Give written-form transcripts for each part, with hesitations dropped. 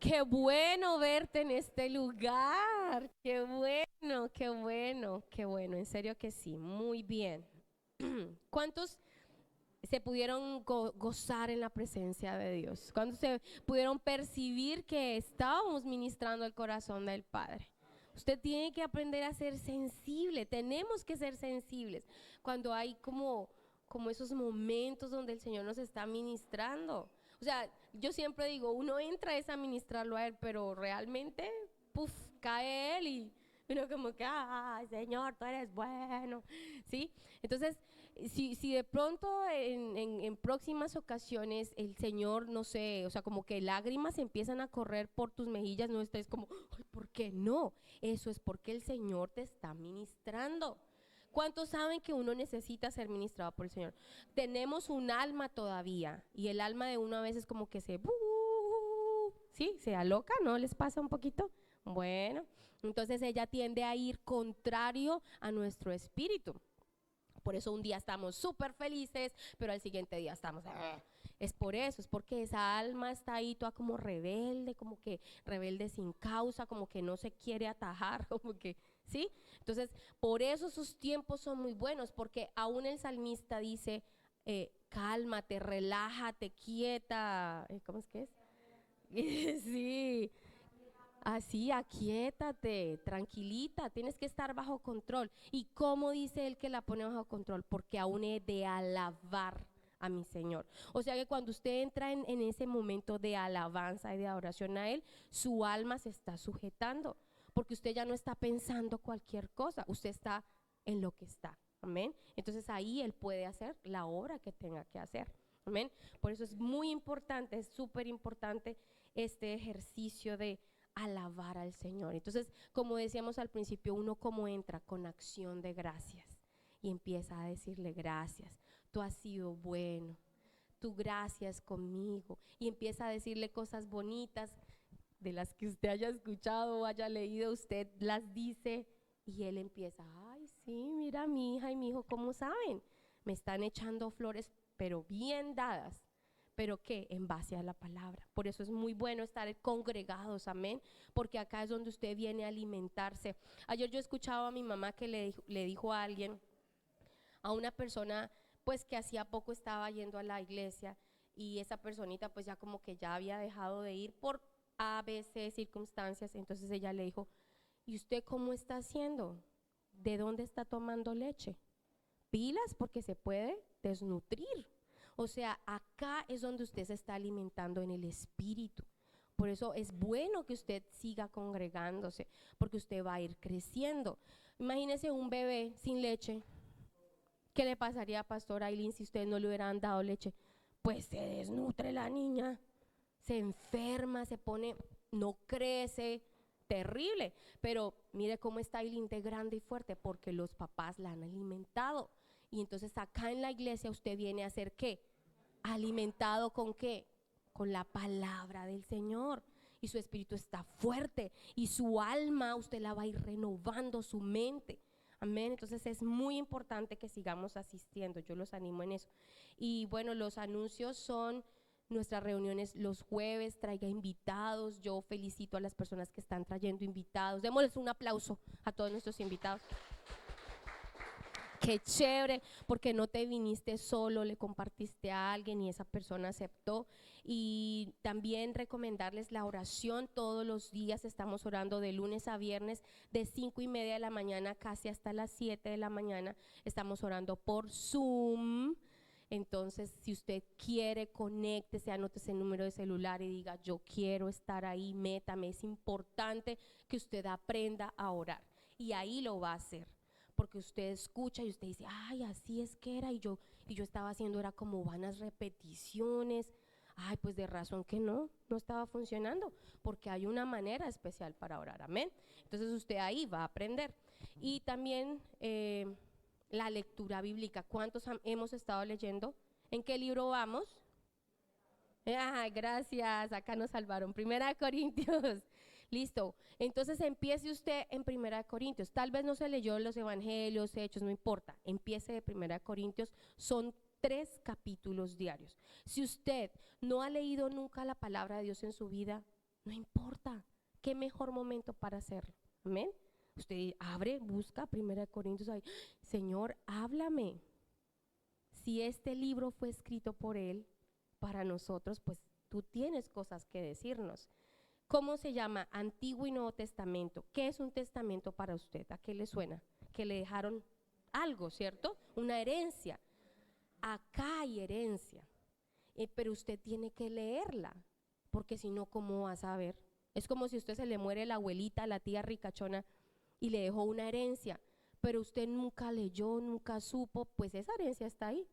Qué bueno verte en este lugar. Qué bueno, qué bueno, qué bueno. En serio que sí, muy bien. ¿Cuántos se pudieron gozar en la presencia de Dios? ¿Cuántos se pudieron percibir que estábamos ministrando el corazón del Padre? Usted tiene que aprender a ser sensible, tenemos que ser sensibles cuando hay como esos momentos donde el Señor nos está ministrando. O sea, yo siempre digo, uno entra es a ministrarlo a Él, pero realmente, puff, cae Él y uno como que, ay, Señor, tú eres bueno, ¿sí? Entonces, si de pronto en próximas ocasiones el Señor, no sé, o sea, como que lágrimas empiezan a correr por tus mejillas, no estés como, ay, ¿por qué no? Eso es porque el Señor te está ministrando. ¿Cuántos saben que uno necesita ser ministrado por el Señor? Tenemos un alma todavía y el alma de uno a veces como que ¿sí? Se aloca, ¿no? ¿Les pasa un poquito? Bueno, entonces ella tiende a ir contrario a nuestro espíritu. Por eso un día estamos súper felices, pero al siguiente día estamos... Es por eso, es porque esa alma está ahí toda como rebelde, como que rebelde sin causa, como que no se quiere atajar, como que, ¿sí? Entonces, por eso sus tiempos son muy buenos, porque aún el salmista dice, cálmate, relájate, quieta, ¿cómo es que es? Sí, así, aquíétate, tranquilita, tienes que estar bajo control. ¿Y cómo dice él que la pone bajo control? Porque aún he de alabar a mi Señor. O sea que cuando usted entra en ese momento de alabanza y de adoración a Él, su alma se está sujetando, porque usted ya no está pensando cualquier cosa, usted está en lo que está. Amén. Entonces ahí Él puede hacer la obra que tenga que hacer. Amén. Por eso es muy importante, es súper importante este ejercicio de alabar al Señor. Entonces, como decíamos al principio, uno como entra con acción de gracias y empieza a decirle gracias, tú has sido bueno, tu gracias conmigo, y empieza a decirle cosas bonitas de las que usted haya escuchado o haya leído, usted las dice y él empieza, ay sí, mira mi hija y mi hijo, ¿cómo saben? Me están echando flores, pero bien dadas. Pero que en base a la palabra. Por eso es muy bueno estar congregados, amén, porque acá es donde usted viene a alimentarse. Ayer yo escuchaba a mi mamá que le dijo a alguien, a una persona pues que hacía poco estaba yendo a la iglesia, y esa personita pues ya como que ya había dejado de ir por A, B, C circunstancias. Entonces ella le dijo, ¿y usted cómo está haciendo? ¿De dónde está tomando leche? Pilas, porque se puede desnutrir. O sea, acá es donde usted se está alimentando en el espíritu. Por eso es bueno que usted siga congregándose, porque usted va a ir creciendo. Imagínese un bebé sin leche. ¿Qué le pasaría a Pastor Aileen si ustedes no le hubieran dado leche? Pues se desnutre la niña, se enferma, se pone, no crece, terrible. Pero mire cómo está Aileen de grande y fuerte, porque los papás la han alimentado. Y entonces acá en la iglesia usted viene a ser ¿qué? ¿Alimentado con qué? Con la palabra del Señor. Y su espíritu está fuerte, y su alma usted la va a ir renovando, su mente. Amén. Entonces es muy importante que sigamos asistiendo. Yo los animo en eso. Y bueno, los anuncios son nuestras reuniones los jueves. Traiga invitados. Yo felicito a las personas que están trayendo invitados. Démosles un aplauso a todos nuestros invitados. Qué chévere, porque no te viniste solo, le compartiste a alguien y esa persona aceptó. Y también recomendarles la oración todos los días. Estamos orando de lunes a viernes de 5:30 de la mañana casi hasta las 7 de la mañana. Estamos orando por Zoom. Entonces, si usted quiere, conéctese, anótese el número de celular y diga, yo quiero estar ahí, métame. Es importante que usted aprenda a orar, y ahí lo va a hacer, porque usted escucha y usted dice, ay, así es que era, y yo estaba haciendo, era como vanas repeticiones. Ay, pues de razón que no estaba funcionando, porque hay una manera especial para orar, amén. Entonces usted ahí va a aprender. Y también la lectura bíblica. ¿Cuántos hemos estado leyendo? ¿En qué libro vamos? Ay, gracias, acá nos salvaron. Primera de Corintios. Listo. Entonces empiece usted en Primera de Corintios. Tal vez no se leyó los evangelios, hechos, no importa. Empiece de Primera de Corintios. Son 3 capítulos diarios. Si usted no ha leído nunca la palabra de Dios en su vida, no importa. ¿Qué mejor momento para hacerlo? Amén. Usted abre, busca 1 Corintios ahí. Señor, háblame. Si este libro fue escrito por Él, para nosotros, pues tú tienes cosas que decirnos. ¿Cómo se llama? Antiguo y Nuevo Testamento. ¿Qué es un testamento para usted? ¿A qué le suena? Que le dejaron algo, ¿cierto? Una herencia. Acá hay herencia, pero usted tiene que leerla, porque si no, ¿cómo va a saber? Es como si a usted se le muere la abuelita, la tía ricachona, y le dejó una herencia, pero usted nunca leyó, nunca supo, pues esa herencia está ahí.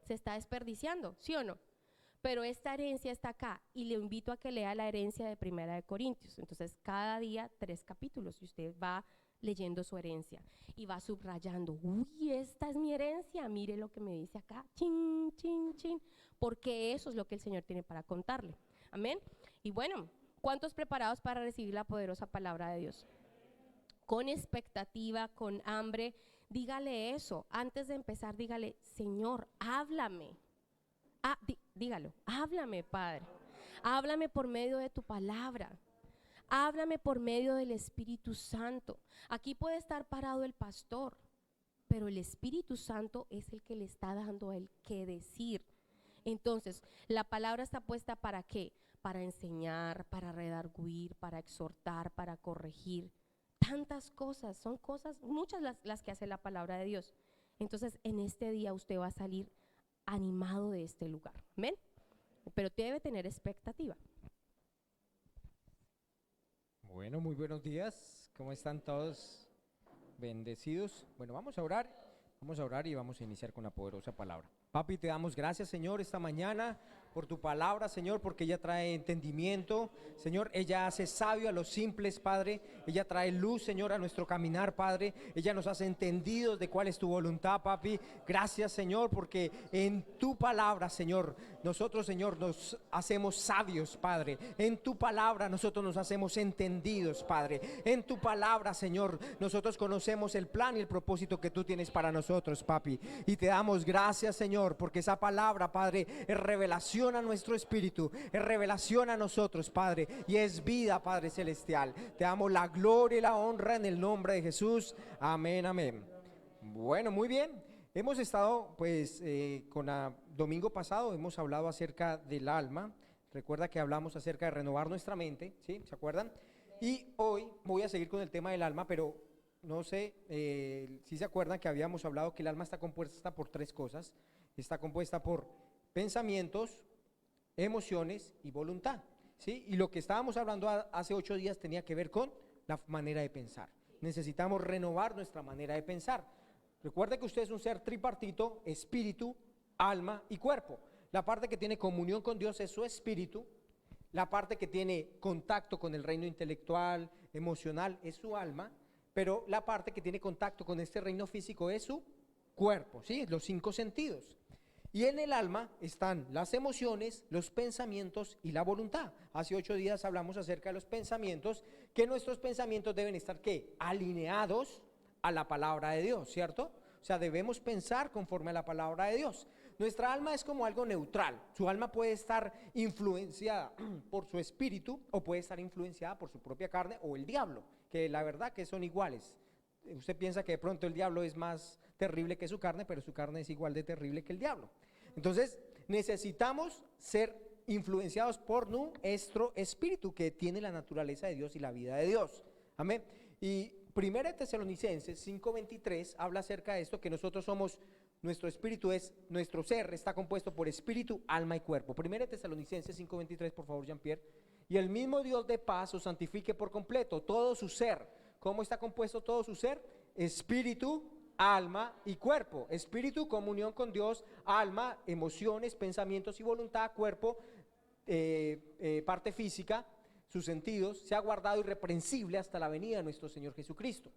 Se está desperdiciando, ¿sí o no? Pero esta herencia está acá, y le invito a que lea la herencia de 1 Corintios. Entonces, cada día 3 capítulos, y usted va leyendo su herencia y va subrayando, uy, esta es mi herencia, mire lo que me dice acá, chin, chin, chin, porque eso es lo que el Señor tiene para contarle. Amén. Y bueno, ¿cuántos preparados para recibir la poderosa palabra de Dios? Con expectativa, con hambre, dígale eso. Antes de empezar, dígale, Señor, háblame. Dígalo, háblame, Padre. Háblame por medio de tu palabra. Háblame por medio del Espíritu Santo. Aquí puede estar parado el pastor, pero el Espíritu Santo es el que le está dando a él qué decir. Entonces, la palabra está puesta ¿para qué? Para enseñar, para redarguir, para exhortar, para corregir. Tantas cosas, son cosas, muchas las que hace la palabra de Dios. Entonces, en este día usted va a salir animado de este lugar. ¿Amén? Pero debe tener expectativa. Bueno, muy buenos días. ¿Cómo están todos? Bendecidos. Bueno, vamos a orar y vamos a iniciar con la poderosa palabra. Papi, te damos gracias, Señor, esta mañana por tu palabra, Señor, porque ella trae entendimiento, Señor, ella hace sabio a los simples, Padre, ella trae luz, Señor, a nuestro caminar, Padre, ella nos hace entendidos de cuál es tu voluntad, Papi. Gracias, Señor, porque en tu palabra, Señor, nosotros, Señor, nos hacemos sabios, Padre. En tu palabra nosotros nos hacemos entendidos, Padre. En tu palabra, Señor, nosotros conocemos el plan y el propósito que tú tienes para nosotros, Papi. Y te damos gracias, Señor, porque esa palabra, Padre, es revelación a nuestro espíritu, es revelación a nosotros, Padre, y es vida, Padre celestial. Te damos la gloria y la honra en el nombre de Jesús. Amén, amén. Bueno, muy bien. Hemos estado, pues, con el domingo pasado hemos hablado acerca del alma. Recuerda que hablamos acerca de renovar nuestra mente, ¿sí? ¿Se acuerdan? Y hoy voy a seguir con el tema del alma, pero no sé si se acuerdan que habíamos hablado que el alma está compuesta por 3 cosas. Está compuesta por pensamientos, emociones y voluntad, ¿sí? Y lo que estábamos hablando hace 8 días tenía que ver con la manera de pensar. Necesitamos renovar nuestra manera de pensar. Recuerde que usted es un ser tripartito: espíritu, alma y cuerpo. La parte que tiene comunión con Dios es su espíritu. La parte que tiene contacto con el reino intelectual, emocional, es su alma. Pero la parte que tiene contacto con este reino físico es su cuerpo, ¿sí? Los 5 sentidos. Y en el alma están las emociones, los pensamientos y la voluntad. Hace 8 días hablamos acerca de los pensamientos, que nuestros pensamientos deben estar ¿qué? Alineados a la palabra de Dios, ¿cierto? O sea, debemos pensar conforme a la palabra de Dios. Nuestra alma es como algo neutral. Su alma puede estar influenciada por su espíritu o puede estar influenciada por su propia carne o el diablo, que la verdad que son iguales. Usted piensa que de pronto el diablo es más terrible que su carne, pero su carne es igual de terrible que el diablo. Entonces necesitamos ser influenciados por nuestro espíritu, que tiene la naturaleza de Dios y la vida de Dios. Amén. Y 1 Tesalonicenses 5:23 habla acerca de esto, que nosotros somos, nuestro espíritu es, nuestro ser está compuesto por espíritu, alma y cuerpo. 1 Tesalonicenses 5:23, por favor, Jean-Pierre. Y el mismo Dios de paz os santifique por completo todo su ser. ¿Cómo está compuesto todo su ser? Espíritu, alma y cuerpo. Espíritu, comunión con Dios; alma, emociones, pensamientos y voluntad; cuerpo, parte física, sus sentidos, sea guardado irreprensible hasta la venida de nuestro Señor Jesucristo.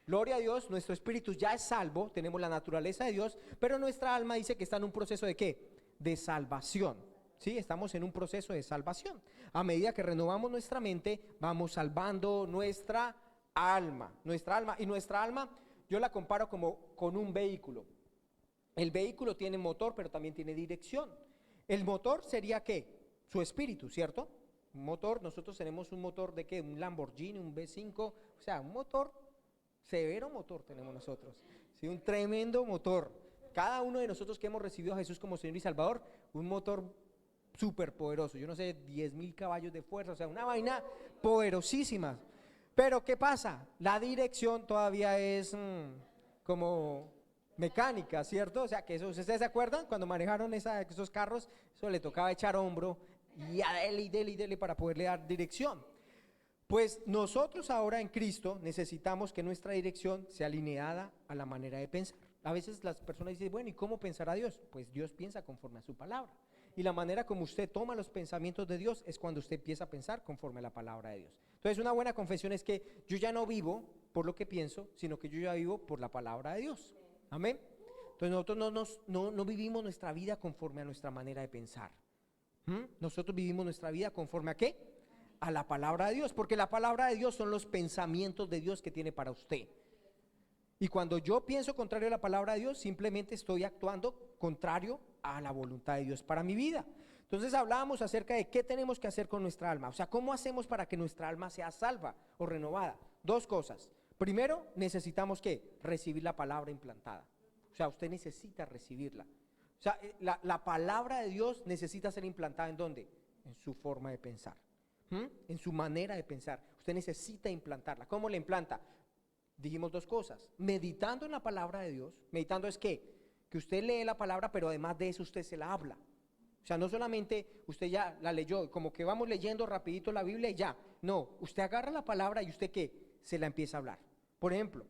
Gloria a Dios, nuestro espíritu ya es salvo, tenemos la naturaleza de Dios, pero nuestra alma dice que está en un proceso ¿de qué? De salvación. Sí, estamos en un proceso de salvación. A medida que renovamos nuestra mente, vamos salvando nuestra alma. Y nuestra alma, yo la comparo como con un vehículo. El vehículo tiene motor, pero también tiene dirección. El motor sería ¿qué? Su espíritu, ¿cierto? un motor, nosotros tenemos un motor de ¿qué? Un Lamborghini, un V5, o sea, un motor, severo motor tenemos nosotros, ¿sí? Un tremendo motor. Cada uno de nosotros que hemos recibido a Jesús como Señor y Salvador, un motor súper poderoso, yo no sé, 10.000 caballos de fuerza, o sea, una vaina poderosísima. Pero ¿qué pasa? La dirección todavía es como mecánica, ¿cierto? O sea, que eso, ¿ustedes se acuerdan? Cuando manejaron esos carros, eso le tocaba echar hombro y a dele y dele y dele para poderle dar dirección. Pues nosotros ahora en Cristo necesitamos que nuestra dirección sea alineada a la manera de pensar. A veces las personas dicen, bueno, ¿y cómo pensará Dios? Pues Dios piensa conforme a su palabra. Y la manera como usted toma los pensamientos de Dios es cuando usted empieza a pensar conforme a la palabra de Dios. Entonces una buena confesión es que yo ya no vivo por lo que pienso, sino que yo ya vivo por la palabra de Dios. Amén. Entonces nosotros no vivimos nuestra vida conforme a nuestra manera de pensar. Nosotros vivimos nuestra vida conforme ¿a qué? A la palabra de Dios, porque la palabra de Dios son los pensamientos de Dios que tiene para usted. Y cuando yo pienso contrario a la palabra de Dios, simplemente estoy actuando contrario a la voluntad de Dios para mi vida. Entonces hablábamos acerca de qué tenemos que hacer con nuestra alma. O sea, ¿cómo hacemos para que nuestra alma sea salva o renovada? Dos cosas. Primero, necesitamos ¿qué? Recibir la palabra implantada. O sea, usted necesita recibirla. O sea, la palabra de Dios necesita ser implantada ¿en dónde? En su forma de pensar, en su manera de pensar. Usted necesita implantarla. ¿Cómo la implanta? Dijimos dos cosas, meditando en la palabra de Dios. Meditando es que usted lee la palabra, pero además de eso usted se la habla. O sea, no solamente usted ya la leyó, como que vamos leyendo rapidito la Biblia y ya. No, usted agarra la palabra y usted ¿qué? Se la empieza a hablar. Por ejemplo,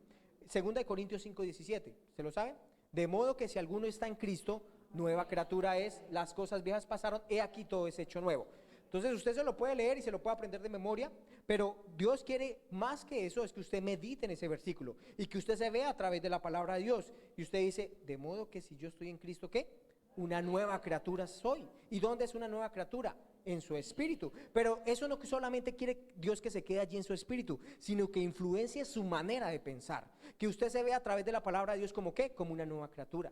2 Corintios 5:17, ¿se lo sabe? De modo que si alguno está en Cristo, nueva criatura es, las cosas viejas pasaron, he aquí todo es hecho nuevo. Entonces usted se lo puede leer y se lo puede aprender de memoria, pero Dios quiere más que eso, es que usted medite en ese versículo y que usted se vea a través de la palabra de Dios. Y usted dice, de modo que si yo estoy en Cristo, ¿qué? Una nueva criatura soy. ¿Y dónde es una nueva criatura? En su espíritu. Pero eso no solamente quiere Dios que se quede allí en su espíritu, sino que influencia su manera de pensar. Que usted se vea a través de la palabra de Dios como ¿qué? Como una nueva criatura.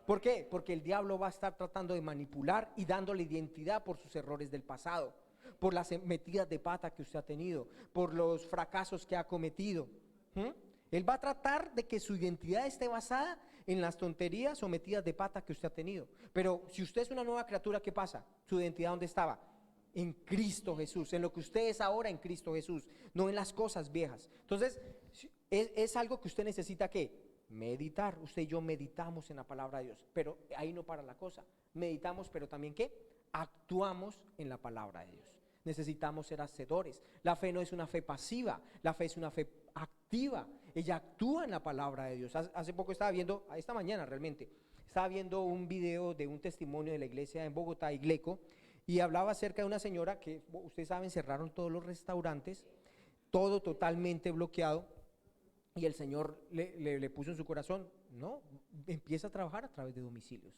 ¿Por qué? Porque el diablo va a estar tratando de manipular y dándole identidad por sus errores del pasado, por las metidas de pata que usted ha tenido, por los fracasos que ha cometido. Él va a tratar de que su identidad esté basada en las tonterías o metidas de pata que usted ha tenido. Pero si usted es una nueva criatura, ¿qué pasa? ¿Su identidad dónde estaba? En Cristo Jesús, en lo que usted es ahora en Cristo Jesús, no en las cosas viejas. Entonces, es algo que usted necesita ¿qué? Meditar. Usted y yo meditamos en la palabra de Dios, pero ahí no para la cosa. Meditamos, pero también ¿qué? Actuamos en la palabra de Dios. Necesitamos ser hacedores. La fe no es una fe pasiva, la fe es una fe activa. Ella actúa en la palabra de Dios. Hace poco estaba viendo, esta mañana realmente, estaba viendo un video de un testimonio de la iglesia en Bogotá, Igleco, y hablaba acerca de una señora que, ustedes saben, cerraron todos los restaurantes, todo totalmente bloqueado. Y el Señor le puso en su corazón, no, empieza a trabajar a través de domicilios,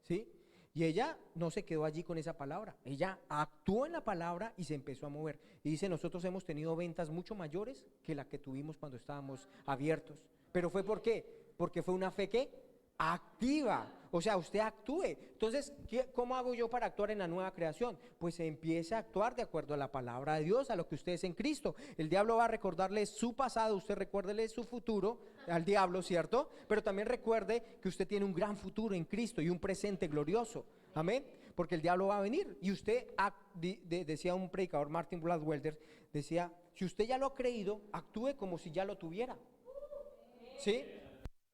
¿sí? Y ella no se quedó allí con esa palabra, ella actuó en la palabra y se empezó a mover. Y dice, nosotros hemos tenido ventas mucho mayores que la que tuvimos cuando estábamos abiertos. ¿Pero fue por qué? Porque fue una fe ¿qué? Activa, o sea, usted actúe. Entonces, ¿cómo hago yo para actuar en la nueva creación? Pues empiece a actuar de acuerdo a la palabra de Dios, a lo que usted es en Cristo. El diablo va a recordarle su pasado, usted recuérdele su futuro al diablo, ¿cierto? Pero también recuerde que usted tiene un gran futuro en Cristo y un presente glorioso, amén. Porque el diablo va a venir y usted, decía un predicador, Martin Bladwelder, decía, si usted ya lo ha creído, actúe como si ya lo tuviera, ¿sí?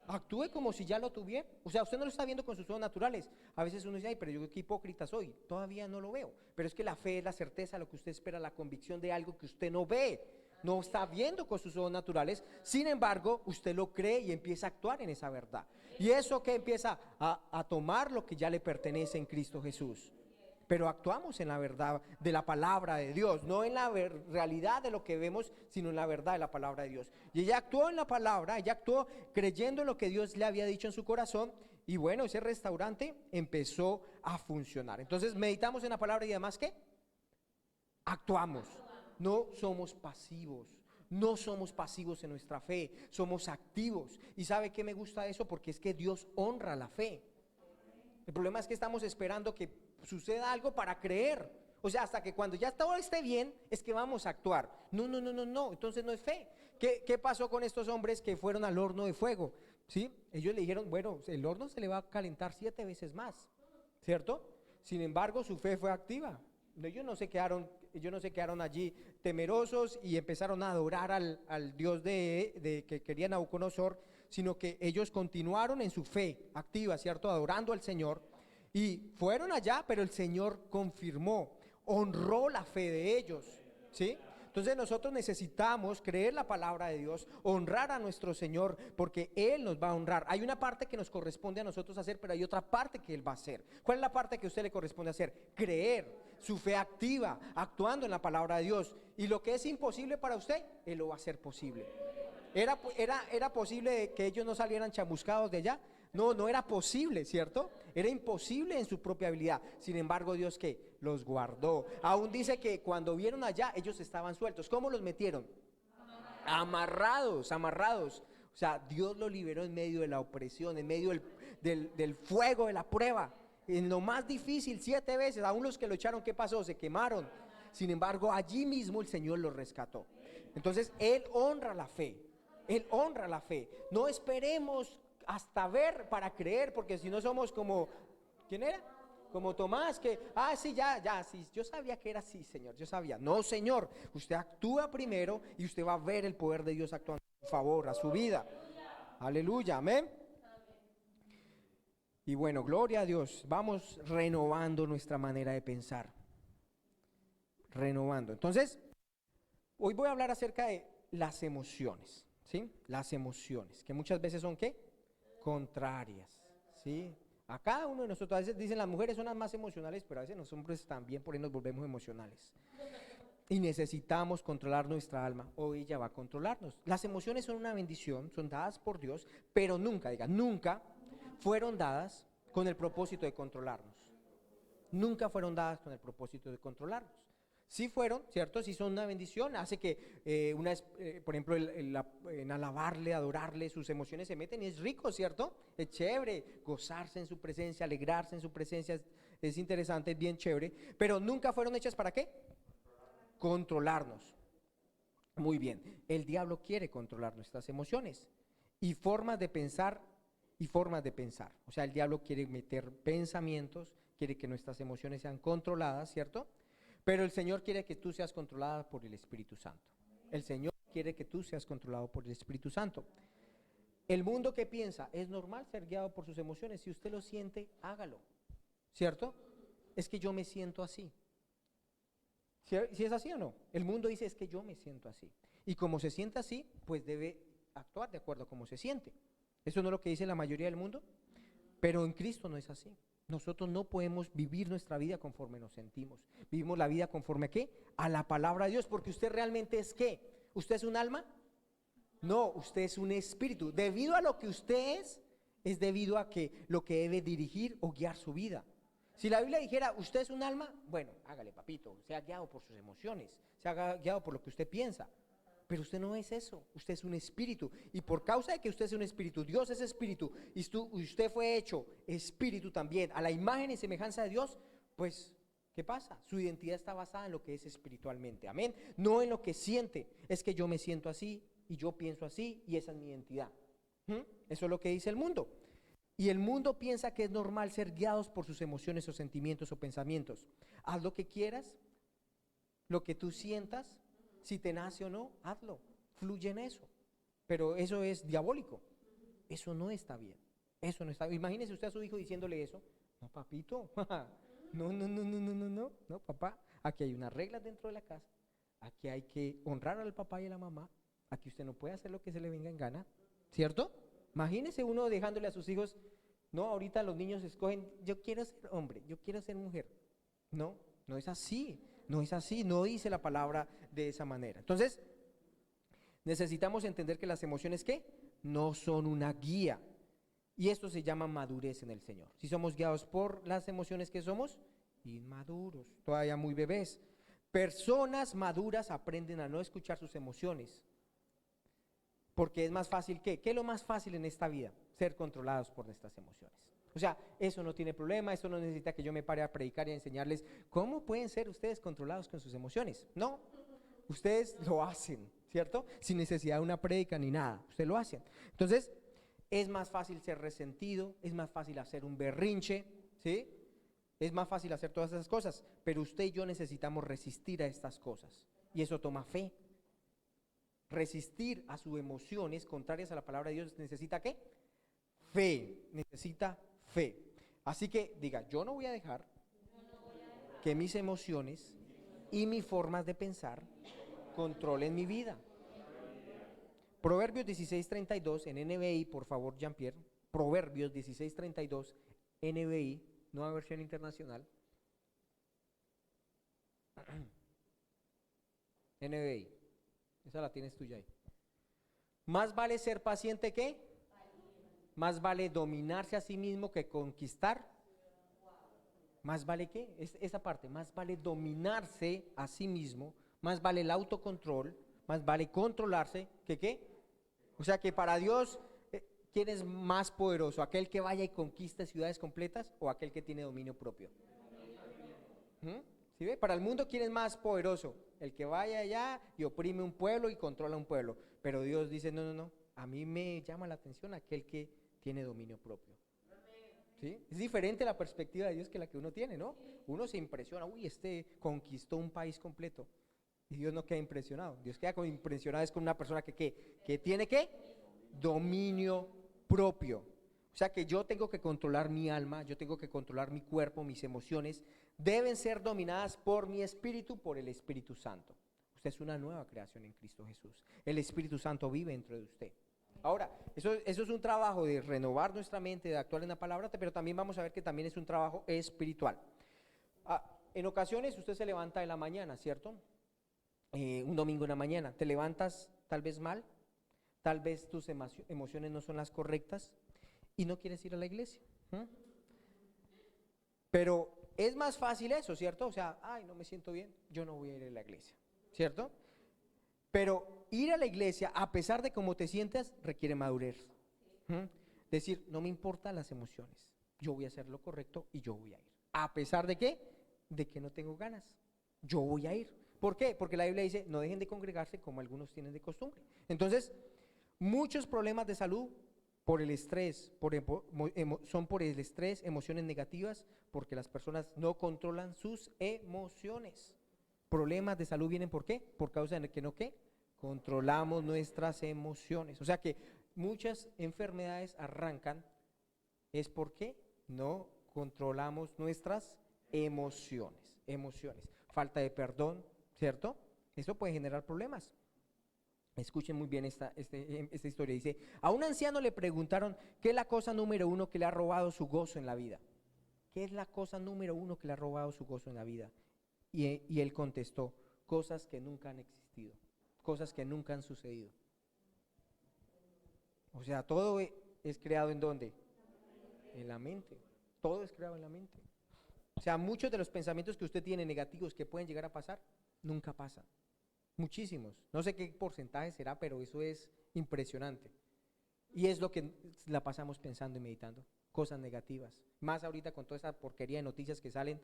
Actúe como si ya lo tuviera. O sea, usted no lo está viendo con sus ojos naturales. A veces uno dice, ay, pero yo qué hipócrita soy. Todavía no lo veo. Pero es que la fe es la certeza, lo que usted espera, la convicción de algo que usted no ve. No está viendo con sus ojos naturales. Sin embargo, usted lo cree y empieza a actuar en esa verdad. Y eso que empieza a tomar lo que ya le pertenece en Cristo Jesús. Pero actuamos en la verdad de la palabra de Dios, no en la realidad de lo que vemos, sino en la verdad de la palabra de Dios. Y ella actuó en la palabra, ella actuó creyendo en lo que Dios le había dicho en su corazón, y bueno, ese restaurante empezó a funcionar. Entonces meditamos en la palabra y además ¿qué? Actuamos, no somos pasivos. No somos pasivos en nuestra fe, somos activos. ¿Y sabe qué me gusta eso? Porque es que Dios honra la fe. El problema es que estamos esperando que suceda algo para creer. O sea, hasta que cuando ya todo esté bien, es que vamos a actuar. No, no, no, no, no, entonces no es fe. ¿Qué pasó con estos hombres que fueron al horno de fuego? ¿Sí? Ellos le dijeron, bueno, el horno se le va a calentar 7 veces más, ¿cierto? Sin embargo, su fe fue activa. Ellos no se quedaron allí temerosos y empezaron a adorar al Dios de que quería Nabucodonosor, sino que ellos continuaron en su fe activa, ¿cierto? Adorando al Señor. Y fueron allá, pero el Señor confirmó, honró la fe de ellos, ¿sí? Entonces nosotros necesitamos creer la palabra de Dios, honrar a nuestro Señor, porque Él nos va a honrar. Hay una parte que nos corresponde a nosotros hacer, pero hay otra parte que Él va a hacer. ¿Cuál es la parte que a usted le corresponde hacer? Creer, su fe activa, actuando en la palabra de Dios. Y lo que es imposible para usted, Él lo va a hacer posible. ¿Era posible que ellos no salieran chamuscados de allá? No, no era posible, ¿cierto? Era imposible en su propia habilidad. Sin embargo, Dios ¿qué? Los guardó. Aún dice que cuando vieron allá, ellos estaban sueltos. ¿Cómo los metieron? Amarrados. O sea, Dios los liberó en medio de la opresión, en medio del fuego, de la prueba. En lo más difícil, 7 veces. Aún los que lo echaron, ¿qué pasó? Se quemaron. Sin embargo, allí mismo el Señor los rescató. Entonces, Él honra la fe. Él honra la fe. No esperemos hasta ver para creer, porque si no somos como, ¿quién era? Como Tomás, que, sí, sí, yo sabía que era así, Señor, yo sabía. No, Señor, usted actúa primero y usted va a ver el poder de Dios actuando a favor, a su vida. Aleluya, amén. Y bueno, gloria a Dios, vamos renovando nuestra manera de pensar. Renovando. Entonces, hoy voy a hablar acerca de las emociones, ¿sí? Las emociones, que muchas veces son, ¿qué? Contrarias, ¿sí? A cada uno de nosotros, a veces dicen las mujeres son las más emocionales, pero a veces los hombres también por ahí nos volvemos emocionales. Y necesitamos controlar nuestra alma, o ella va a controlarnos. Las emociones son una bendición, son dadas por Dios, pero nunca fueron dadas con el propósito de controlarnos. Nunca fueron dadas con el propósito de controlarnos. Sí fueron, ¿cierto? Sí son una bendición, hace que, por ejemplo, en alabarle, adorarle, sus emociones se meten y es rico, ¿cierto? Es chévere gozarse en su presencia, alegrarse en su presencia, es interesante, es bien chévere, pero nunca fueron hechas ¿para qué? Controlarnos. Muy bien, el diablo quiere controlar nuestras emociones y formas de pensar o sea, el diablo quiere meter pensamientos, quiere que nuestras emociones sean controladas, ¿cierto? Pero el Señor quiere que tú seas controlada por el Espíritu Santo. El Señor quiere que tú seas controlado por el Espíritu Santo. El mundo que piensa, es normal ser guiado por sus emociones. Si usted lo siente, hágalo. ¿Cierto? Es que yo me siento así. ¿Si es así o no? El mundo dice, es que yo me siento así. Y como se siente así, pues debe actuar de acuerdo a cómo se siente. ¿Eso no es lo que dice la mayoría del mundo? Pero en Cristo no es así. Nosotros no podemos vivir nuestra vida conforme nos sentimos. Vivimos la vida conforme ¿a qué? A la palabra de Dios, porque usted realmente es ¿qué? ¿Usted es un alma? No, usted es un espíritu. Debido a lo que usted es debido a que lo que debe dirigir o guiar su vida. Si la Biblia dijera, usted es un alma, bueno, hágale papito, sea guiado por sus emociones, sea guiado por lo que usted piensa. Pero usted no es eso, usted es un espíritu. Y por causa de que usted es un espíritu, Dios es espíritu, y usted fue hecho espíritu también, a la imagen y semejanza de Dios, pues, ¿qué pasa? Su identidad está basada en lo que es espiritualmente, amén. No en lo que siente, es que yo me siento así, y yo pienso así, y esa es mi identidad. Eso es lo que dice el mundo. Y el mundo piensa que es normal ser guiados por sus emociones o sentimientos o pensamientos. Haz lo que quieras, lo que tú sientas. Si te nace o no, hazlo, fluye en eso. Pero eso es diabólico. Eso no está bien. Eso no está bien. Imagínese usted a su hijo diciéndole eso. No, papito. No, papá. Aquí hay unas reglas dentro de la casa. Aquí hay que honrar al papá y a la mamá. Aquí usted no puede hacer lo que se le venga en gana. ¿Cierto? Imagínese uno dejándole a sus hijos. No, ahorita los niños escogen, yo quiero ser hombre, yo quiero ser mujer. No, no es así. No es así, no dice la palabra de esa manera. Entonces, necesitamos entender que las emociones, ¿qué? No son una guía. Y esto se llama madurez en el Señor. Si somos guiados por las emociones que somos, inmaduros, todavía muy bebés. Personas maduras aprenden a no escuchar sus emociones. Porque es más fácil, ¿qué? ¿Qué es lo más fácil en esta vida? Ser controlados por nuestras emociones. O sea, eso no tiene problema, eso no necesita que yo me pare a predicar y a enseñarles cómo pueden ser ustedes controlados con sus emociones. No, ustedes lo hacen, ¿cierto? Sin necesidad de una prédica ni nada, ustedes lo hacen. Entonces, es más fácil ser resentido, es más fácil hacer un berrinche, ¿sí? Es más fácil hacer todas esas cosas, pero usted y yo necesitamos resistir a estas cosas. Y eso toma fe. Resistir a sus emociones contrarias a la palabra de Dios necesita ¿qué? Fe, necesita fe. Así que diga, yo no voy a dejar que mis emociones y mis formas de pensar controlen mi vida. Proverbios 16:32 en NBI, por favor, Jean-Pierre. Proverbios 16:32 NBI, nueva versión internacional. NBI, esa la tienes tuya ahí. Más vale ser paciente que, más vale dominarse a sí mismo que conquistar. Más vale que, esa parte, más vale dominarse a sí mismo, más vale el autocontrol, más vale controlarse que qué. O sea que para Dios, ¿quién es más poderoso? ¿Aquel que vaya y conquiste ciudades completas o aquel que tiene dominio propio? ¿Sí ve? Para el mundo, ¿quién es más poderoso? El que vaya allá y oprime un pueblo y controla un pueblo. Pero Dios dice, no, no, no, a mí me llama la atención aquel que tiene dominio propio. ¿Sí? Es diferente la perspectiva de Dios que la que uno tiene, ¿no? Uno se impresiona, uy, este conquistó un país completo. Y Dios no queda impresionado. Dios queda impresionado es con una persona que tiene ¿qué? Dominio propio. O sea que yo tengo que controlar mi alma, yo tengo que controlar mi cuerpo, mis emociones. Deben ser dominadas por mi espíritu, por el Espíritu Santo. Usted es una nueva creación en Cristo Jesús. El Espíritu Santo vive dentro de usted. Ahora, eso es un trabajo de renovar nuestra mente, de actuar en la palabra, pero también vamos a ver que también es un trabajo espiritual. En ocasiones usted se levanta en la mañana, ¿cierto? Un domingo en la mañana, te levantas tal vez mal, tal vez tus emociones no son las correctas y no quieres ir a la iglesia. Pero es más fácil eso, ¿cierto? O sea, ay, no me siento bien, yo no voy a ir a la iglesia, ¿cierto? Pero ir a la iglesia, a pesar de cómo te sientas, requiere madurez. Decir, no me importan las emociones, yo voy a hacer lo correcto y yo voy a ir. ¿A pesar de qué? De que no tengo ganas, yo voy a ir. ¿Por qué? Porque la Biblia dice, no dejen de congregarse como algunos tienen de costumbre. Entonces, muchos problemas de salud por el estrés, son por el estrés, emociones negativas, porque las personas no controlan sus emociones. Problemas de salud vienen ¿por qué? Por causa de que no ¿qué? Controlamos nuestras emociones. O sea que muchas enfermedades arrancan es porque no controlamos nuestras emociones. Falta de perdón, ¿cierto? Eso puede generar problemas. Escuchen muy bien esta historia. Dice, a un anciano le preguntaron ¿qué es la cosa número uno que le ha robado su gozo en la vida? ¿Qué es la cosa número uno que le ha robado su gozo en la vida? Y él contestó, cosas que nunca han existido, cosas que nunca han sucedido. O sea, todo es creado ¿en dónde? En la mente. Todo es creado en la mente. O sea, muchos de los pensamientos que usted tiene negativos que pueden llegar a pasar, nunca pasan. Muchísimos. No sé qué porcentaje será, pero eso es impresionante. Y es lo que la pasamos pensando y meditando. Cosas negativas. Más ahorita con toda esa porquería de noticias que salen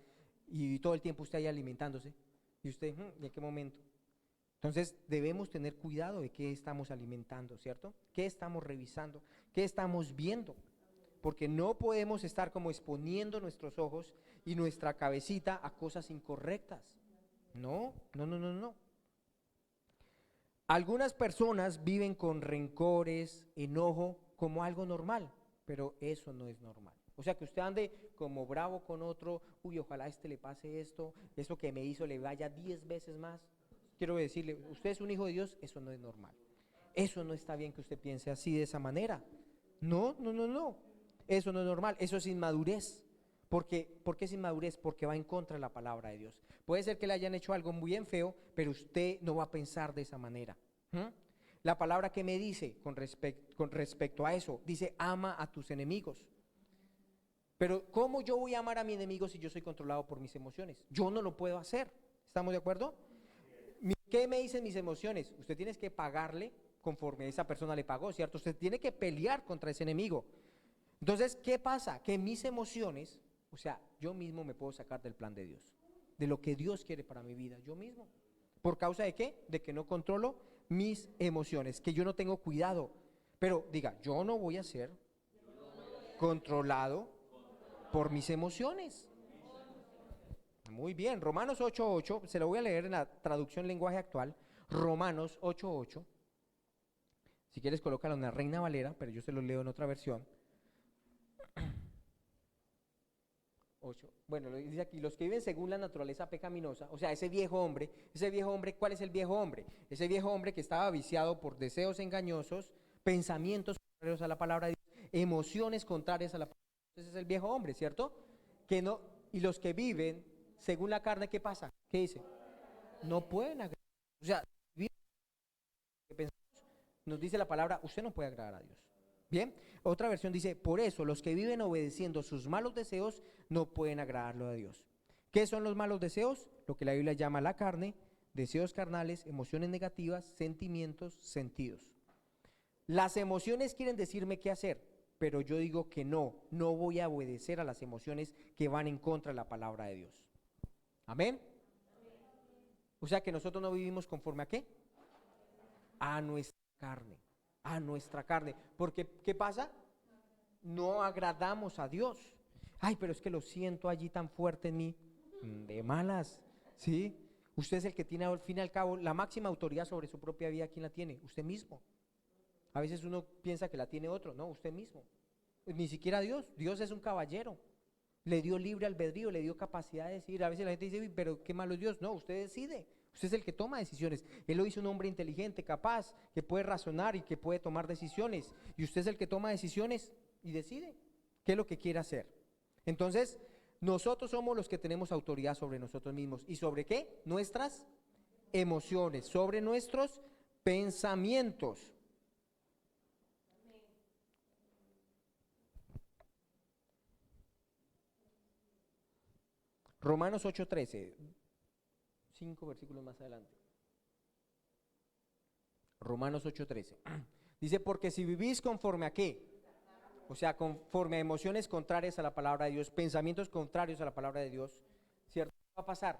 y todo el tiempo usted ahí alimentándose. Y usted, ¿y en qué momento? Entonces debemos tener cuidado de qué estamos alimentando, ¿cierto? ¿Qué estamos revisando? ¿Qué estamos viendo? Porque no podemos estar como exponiendo nuestros ojos y nuestra cabecita a cosas incorrectas. No. Algunas personas viven con rencores, enojo, como algo normal, pero eso no es normal. O sea, que usted ande como bravo con otro, uy, ojalá a este le pase esto, eso que me hizo le vaya 10 veces más. Quiero decirle, usted es un hijo de Dios, eso no es normal. Eso no está bien que usted piense así de esa manera. No. Eso no es normal, eso es inmadurez. ¿Por qué es inmadurez? Porque va en contra de la palabra de Dios. Puede ser que le hayan hecho algo muy bien feo, pero usted no va a pensar de esa manera. La palabra que me dice con respecto a eso, dice, ama a tus enemigos. Pero ¿cómo yo voy a amar a mi enemigo si yo soy controlado por mis emociones? Yo no lo puedo hacer. ¿Estamos de acuerdo? ¿Qué me dicen mis emociones? Usted tiene que pagarle conforme esa persona le pagó, ¿cierto? Usted tiene que pelear contra ese enemigo. Entonces, ¿qué pasa? Que mis emociones, o sea, yo mismo me puedo sacar del plan de Dios, de lo que Dios quiere para mi vida, yo mismo. ¿Por causa de qué? De que no controlo mis emociones, que yo no tengo cuidado. Pero diga, yo no voy a ser controlado por mis emociones. Muy bien, Romanos 8:8, se lo voy a leer en la traducción lenguaje actual. Romanos 8:8. Si quieres colócalo en la Reina Valera, pero yo se lo leo en otra versión. 8. Bueno, lo dice aquí, los que viven según la naturaleza pecaminosa, o sea, ese viejo hombre, ¿cuál es el viejo hombre? Ese viejo hombre que estaba viciado por deseos engañosos, pensamientos contrarios a la palabra de Dios, emociones contrarias a la palabra de Dios. Ese es el viejo hombre, ¿cierto? Que no, y los que viven según la carne, ¿qué pasa? ¿Qué dice? No pueden agradar. O sea, nos dice la palabra, usted no puede agradar a Dios. Bien, otra versión dice, por eso los que viven obedeciendo sus malos deseos no pueden agradarlo a Dios. ¿Qué son los malos deseos? Lo que la Biblia llama la carne, deseos carnales, emociones negativas, sentimientos, sentidos. Las emociones quieren decirme qué hacer, pero yo digo que no voy a obedecer a las emociones que van en contra de la palabra de Dios. Amén. O sea que nosotros no vivimos conforme a ¿qué? A nuestra carne, a nuestra carne. Porque, ¿qué pasa? No agradamos a Dios. Ay, pero es que lo siento allí tan fuerte en mí. De malas, ¿sí? Usted es el que tiene al fin y al cabo la máxima autoridad sobre su propia vida. ¿Quién la tiene? Usted mismo. A veces uno piensa que la tiene otro, no, usted mismo. Ni siquiera Dios. Dios es un caballero. Le dio libre albedrío, le dio capacidad de decidir. A veces la gente dice, pero qué malo es Dios. No, usted decide. Usted es el que toma decisiones. Él lo hizo un hombre inteligente, capaz, que puede razonar y que puede tomar decisiones. Y usted es el que toma decisiones y decide qué es lo que quiere hacer. Entonces, nosotros somos los que tenemos autoridad sobre nosotros mismos. ¿Y sobre qué? Nuestras emociones, sobre nuestros pensamientos. Romanos 8:13, 5 versículos más adelante. Romanos 8:13. Dice, porque si vivís conforme a qué, o sea, conforme a emociones contrarias a la palabra de Dios, pensamientos contrarios a la palabra de Dios, ¿cierto? ¿Qué va a pasar?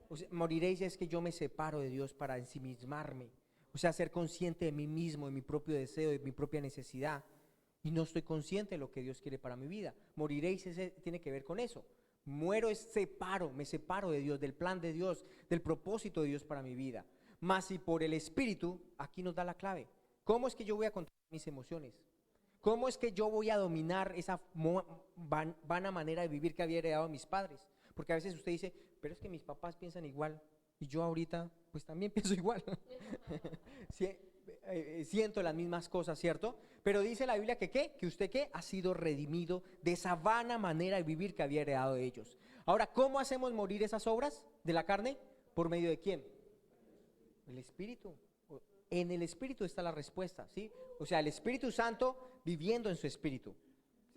O sea, moriréis es que yo me separo de Dios para ensimismarme, o sea, ser consciente de mí mismo, de mi propio deseo, de mi propia necesidad, y no estoy consciente de lo que Dios quiere para mi vida. Moriréis tiene que ver con eso. Muero es me separo de Dios, del plan de Dios, del propósito de Dios para mi vida. Mas si por el Espíritu, aquí nos da la clave. ¿Cómo es que yo voy a controlar mis emociones? ¿Cómo es que yo voy a dominar esa vana manera de vivir que había heredado a mis padres? Porque a veces usted dice, pero es que mis papás piensan igual y yo ahorita pues también pienso igual. Siento las mismas cosas, ¿cierto? Pero dice la Biblia que ¿qué? Que usted ¿qué? Ha sido redimido de esa vana manera de vivir que había heredado de ellos. Ahora, ¿cómo hacemos morir esas obras de la carne? ¿Por medio de quién? El Espíritu. En el Espíritu está la respuesta, ¿sí? O sea, el Espíritu Santo viviendo en su Espíritu.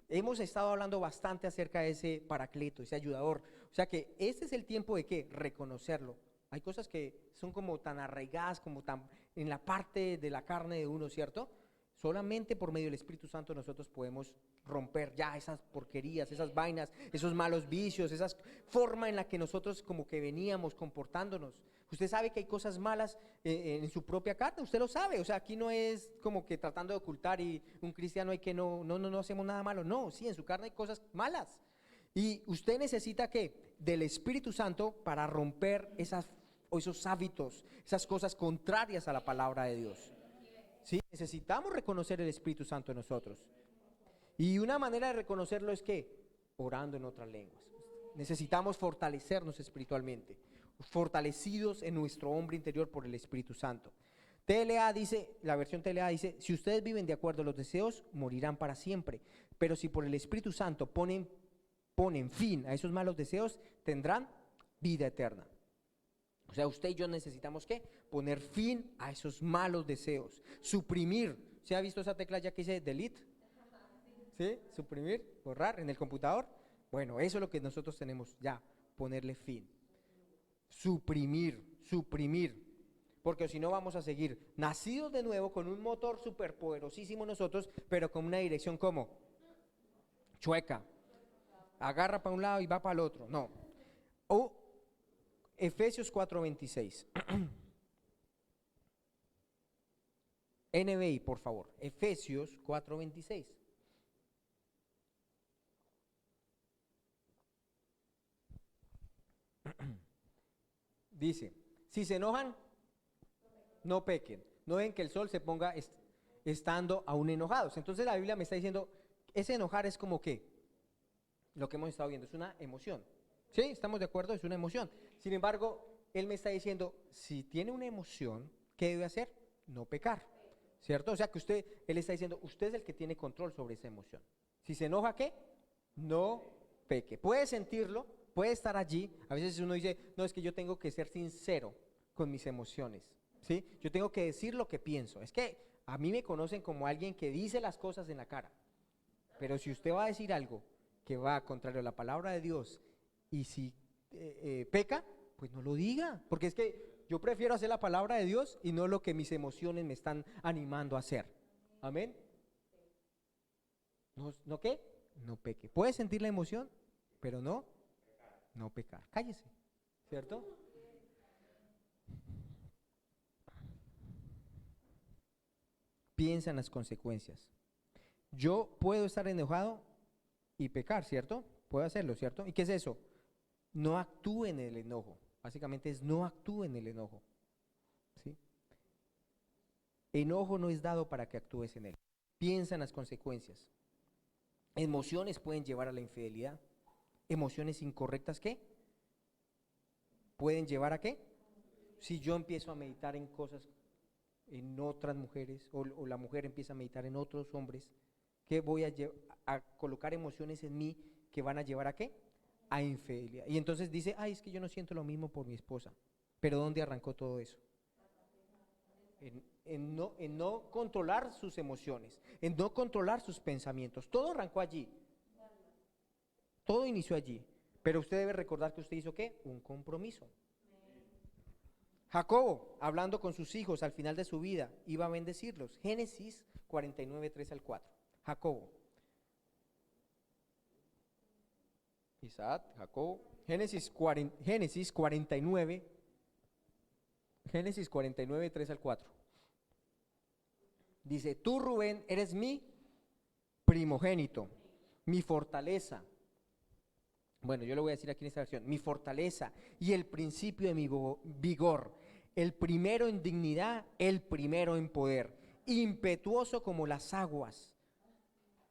Hemos estado hablando bastante acerca de ese paracleto, ese ayudador. O sea que este es el tiempo de ¿qué? Reconocerlo. Hay cosas que son como tan arraigadas, como tan en la parte de la carne de uno, ¿cierto? Solamente por medio del Espíritu Santo nosotros podemos romper ya esas porquerías, esas vainas, esos malos vicios, esa forma en la que nosotros como que veníamos comportándonos. Usted sabe que hay cosas malas en su propia carne, usted lo sabe. O sea, aquí no es como que tratando de ocultar y un cristiano hay que no hacemos nada malo. No, sí, en su carne hay cosas malas. Y usted necesita ¿qué? Del Espíritu Santo para romper esos hábitos, esas cosas contrarias a la palabra de Dios. Sí, necesitamos reconocer el Espíritu Santo en nosotros. Y una manera de reconocerlo es que orando en otras lenguas. Necesitamos fortalecernos espiritualmente, fortalecidos en nuestro hombre interior por el Espíritu Santo. TLA dice, la versión TLA dice, si ustedes viven de acuerdo a los deseos, morirán para siempre. Pero si por el Espíritu Santo ponen fin a esos malos deseos, tendrán vida eterna. O sea, usted y yo necesitamos ¿qué? Poner fin a esos malos deseos, suprimir. ¿Se ha visto esa tecla ya que dice delete? ¿Sí? Suprimir, borrar en el computador. Bueno, eso es lo que nosotros tenemos ya, ponerle fin. Suprimir. Porque si no vamos a seguir nacidos de nuevo con un motor superpoderosísimo nosotros, pero con una dirección ¿cómo? chueca, agarra para un lado y va para el otro, no. O Efesios 4:26. NBI, por favor. Efesios 4:26. Dice, si se enojan, no pequen. No ven que el sol se ponga estando aún enojados. Entonces la Biblia me está diciendo, ese enojar es como que, lo que hemos estado viendo, es una emoción. ¿Sí? ¿Estamos de acuerdo? Es una emoción. Sin embargo, él me está diciendo, si tiene una emoción, ¿qué debe hacer? No pecar. ¿Cierto? O sea que él está diciendo, usted es el que tiene control sobre esa emoción. Si se enoja, ¿qué? No peque. Puede sentirlo, puede estar allí. A veces uno dice, no, es que yo tengo que ser sincero con mis emociones. ¿Sí? Yo tengo que decir lo que pienso. Es que a mí me conocen como alguien que dice las cosas en la cara. Pero si usted va a decir algo que va contrario a la palabra de Dios y si peca, pues no lo diga. Porque es que yo prefiero hacer la palabra de Dios y no lo que mis emociones me están animando a hacer. Amén. ¿No qué? No peque. Puede sentir la emoción, pero no pecar. Cállese, ¿cierto? Piensa en las consecuencias. Yo puedo estar enojado y pecar, ¿cierto? Puedo hacerlo, ¿cierto? ¿Y qué es eso? No actúe en el enojo. Básicamente es no actúe en el enojo. ¿Sí? Enojo no es dado para que actúes en él. Piensa en las consecuencias. Emociones pueden llevar a la infidelidad. Emociones incorrectas, ¿qué? ¿Pueden llevar a qué? Si yo empiezo a meditar en cosas, en otras mujeres, o la mujer empieza a meditar en otros hombres, ¿qué voy a colocar emociones en mí que van a llevar a qué? A infidelidad. Y entonces dice, ay, es que yo no siento lo mismo por mi esposa. Pero ¿dónde arrancó todo eso? En no controlar sus emociones, en no controlar sus pensamientos. Todo arrancó allí. Todo inició allí. Pero usted debe recordar que usted hizo ¿qué? Un compromiso. Jacobo, hablando con sus hijos al final de su vida, iba a bendecirlos. Génesis 49, 3 al 4. Jacobo. Isaac, Jacobo. Génesis 49, 3 al 4. Dice, tú Rubén eres mi primogénito, mi fortaleza. Bueno, yo lo voy a decir aquí en esta versión, mi fortaleza y el principio de mi vigor, el primero en dignidad, el primero en poder, impetuoso como las aguas.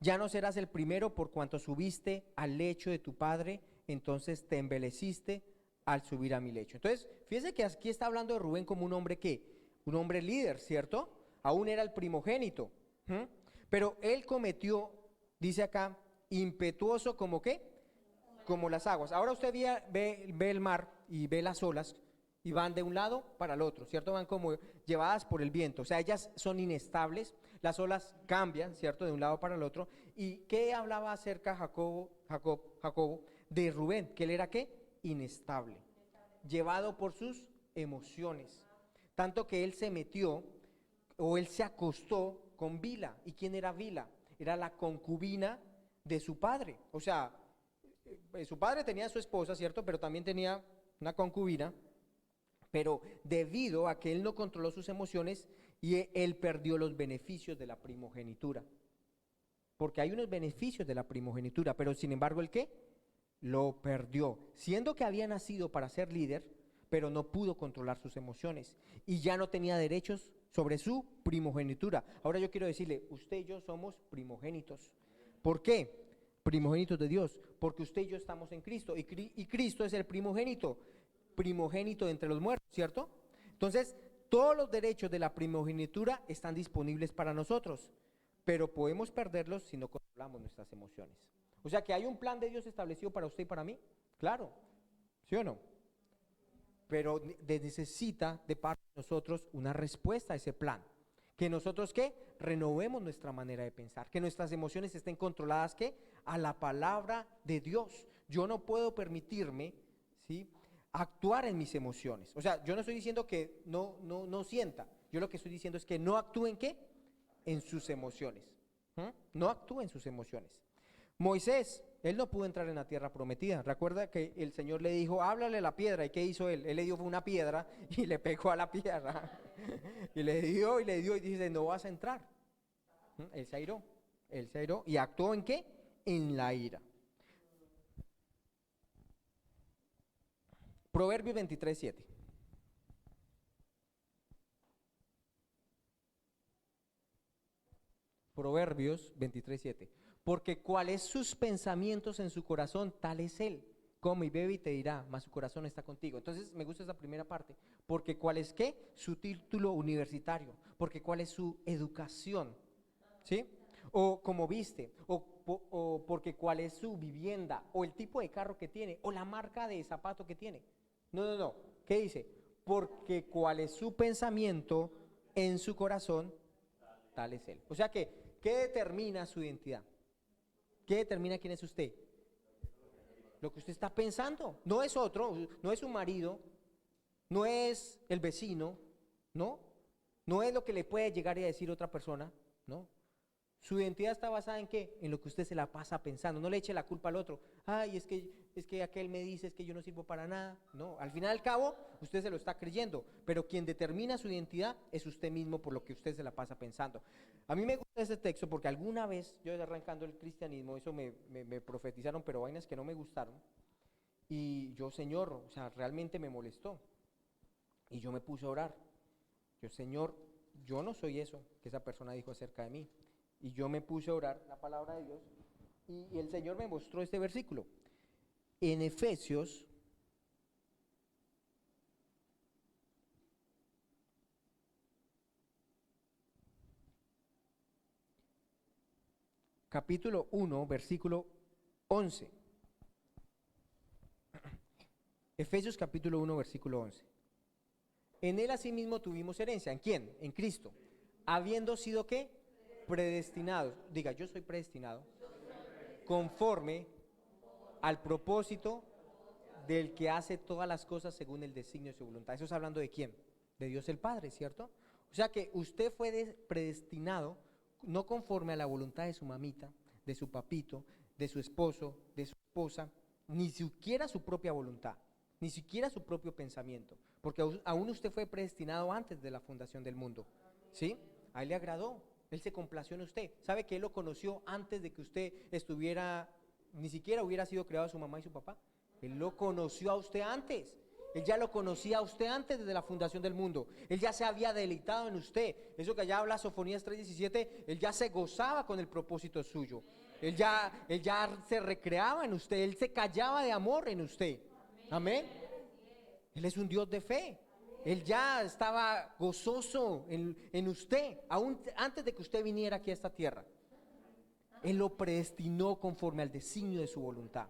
Ya no serás el primero por cuanto subiste al lecho de tu padre, entonces te embeleciste al subir a mi lecho. Entonces, fíjese que aquí está hablando de Rubén como un hombre un hombre líder, ¿cierto? Aún era el primogénito, pero él cometió, dice acá, impetuoso como ¿qué? Como las aguas. Ahora usted ve el mar y ve las olas y van de un lado para el otro, ¿cierto? Van como llevadas por el viento, o sea, ellas son inestables, las olas cambian, ¿cierto? De un lado para el otro. ¿Y qué hablaba acerca Jacobo de Rubén? Que él era ¿qué? Inestable, llevado por sus emociones, tanto que él se metió o él se acostó con Bila. ¿Y quién era Bila? Era la concubina de su padre, o sea, su padre tenía a su esposa, ¿cierto? Pero también tenía una concubina, pero debido a que él no controló sus emociones, y él perdió los beneficios de la primogenitura. Porque hay unos beneficios de la primogenitura, pero sin embargo, ¿el qué? Lo perdió, siendo que había nacido para ser líder, pero no pudo controlar sus emociones y ya no tenía derechos sobre su primogenitura. Ahora yo quiero decirle, usted y yo somos primogénitos. ¿Por qué? Primogénitos de Dios, porque usted y yo estamos en Cristo y Cristo es el primogénito de entre los muertos, ¿cierto? Entonces, todos los derechos de la primogenitura están disponibles para nosotros, pero podemos perderlos si no controlamos nuestras emociones. O sea que hay un plan de Dios establecido para usted y para mí, claro, ¿sí o no? Pero necesita de parte de nosotros una respuesta a ese plan. Que nosotros ¿qué? Renovemos nuestra manera de pensar, que nuestras emociones estén controladas ¿qué? A la palabra de Dios. Yo no puedo permitirme, ¿sí?, actuar en mis emociones. O sea, yo no estoy diciendo que no sienta. Yo lo que estoy diciendo es que no actúe en ¿qué? En sus emociones. No actúe en sus emociones. Moisés, él no pudo entrar en la tierra prometida. Recuerda que el Señor le dijo, háblale a la piedra. ¿Y qué hizo él? Él le dio una piedra y le pegó a la piedra. Y le dio y dice, no vas a entrar. Él se airó. Él se airó. ¿Y actuó en qué? En la ira. Proverbios 23:7. Proverbios 23:7. Porque cuáles sus pensamientos en su corazón, tal es él. Come y bebe y te dirá, mas su corazón está contigo. Entonces me gusta esa primera parte. Porque cuál es qué, su título universitario. Porque cuál es su educación. ¿Sí? O cómo viste. O porque cuál es su vivienda. O el tipo de carro que tiene. O la marca de zapato que tiene. No. ¿Qué dice? Porque cuál es su pensamiento en su corazón, tal es él. O sea que, ¿qué determina su identidad? ¿Qué determina quién es usted? Lo que usted está pensando. No es otro, no es su marido, no es el vecino, ¿no? No es lo que le puede llegar a decir otra persona, ¿no? Su identidad está basada en ¿qué? En lo que usted se la pasa pensando. No le eche la culpa al otro. Ay, es que aquel me dice, es que yo no sirvo para nada. No, al final y al cabo, usted se lo está creyendo. Pero quien determina su identidad es usted mismo por lo que usted se la pasa pensando. A mí me gusta ese texto porque alguna vez, yo arrancando el cristianismo, eso me profetizaron, pero vainas que no me gustaron. Y yo, Señor, o sea, realmente me molestó. Y yo me puse a orar. Yo, Señor, yo no soy eso que esa persona dijo acerca de mí. Y yo me puse a orar la palabra de Dios y el Señor me mostró este versículo. En Efesios, capítulo 1, versículo 11. Efesios capítulo 1, versículo 11. En él asimismo tuvimos herencia. ¿En quién? En Cristo. Habiendo sido ¿qué? Predestinados. Diga, yo soy predestinado. Conforme al propósito del que hace todas las cosas según el designio de su voluntad. Eso es hablando de quién, de Dios el Padre, ¿cierto? O sea que usted fue predestinado no conforme a la voluntad de su mamita, de su papito, de su esposo, de su esposa, ni siquiera su propia voluntad, ni siquiera su propio pensamiento, porque aún usted fue predestinado antes de la fundación del mundo, ¿sí? A él le agradó, él se complació en usted. ¿Sabe que él lo conoció antes de que usted estuviera, ni siquiera hubiera sido creado su mamá y su papá? Él lo conoció a usted antes. Él ya lo conocía a usted antes desde la fundación del mundo. Él ya se había deleitado en usted. Eso que allá habla Sofonías 3:17, él ya se gozaba con el propósito suyo. Él ya se recreaba en usted. Él se callaba de amor en usted. Amén. Él es un Dios de fe. Él ya estaba gozoso en usted, aún antes de que usted viniera aquí a esta tierra. Él lo predestinó conforme al designio de su voluntad,